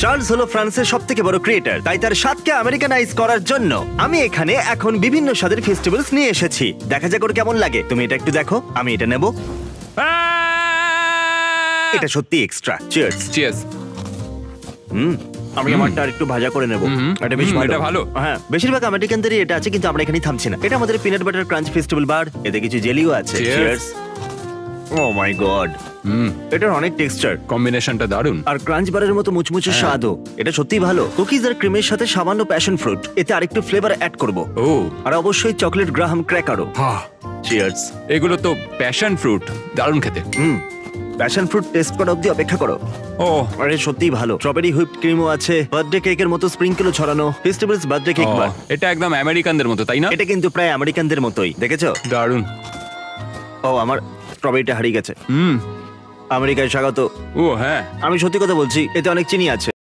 Charles হলো ফ্রান্সের সবথেকে বড় ক্রিয়েটর, তাই তার স্বাদকে আমেরিকানাইজ করার জন্য আমি এখানে এখন বিভিন্ন স্বাদের ফেস্টিভ্যালস নিয়ে এসেছি। দেখা যাক ওর কেমন লাগে। তুমি এটা একটু দেখো, আমি এটা নেব। এটা সত্যি এক্সট্রা। চিয়ার্স। চিয়ার্স। আমি আমারটা আর একটু ভাজা করে নেব। এটা বেশ ভালো। এটা ভালো। হ্যাঁ, বেশিরভাগ আমেরিকানদেরই এটা আছে, কিন্তু আমরা এখানেই থামছি না। এটা আমাদের পিনাট বাটার ক্রাঞ্চ ফেস্টিভ্যাল বার। এতে কিছু জেলিও আছে। Cheers. চিয়ার্স। ও মাই গড, এটার অনেক টেক্সচার কম্বিনেশনটা দারুণ। আর ক্রাঞ্চ বারের মতো মুচমুচে স্বাদও। এটা সত্যিই ভালো। কুকিজ আর ক্রিমের সাথে সামান্য প্যাশন ফ্রুট, এতে আরেকটু ফ্লেভার অ্যাড করব। ও আর অবশ্যই চকলেট গ্রাহাম ক্র্যাকারও। চিয়ার্স। এগুলো তো প্যাশন ফ্রুট, দারুণ খেতে। প্যাশন ফ্রুট টেস্ট করা অবধি অপেক্ষা করো। ও আরে সত্যিই ভালো। স্ট্রবেরি হুইপড ক্রিমও আছে, বার্থডে কেকের মতো স্প্রিংকেলও ছড়ানো। ফেস্টিভ্যালস বার্থডে কেক বার। এটা একদম আমেরিকানদের মতো, তাই না? এটা কিন্তু প্রায় আমেরিকানদের মতোই, দেখেছো? দারুণ। ও, আমার স্ট্রবেরিটা হারিয়ে গেছে। আমেরিকায় স্বাগত। ও হ্যাঁ। আমি সত্যি কথা বলছি, এতে অনেক চিনি আছে।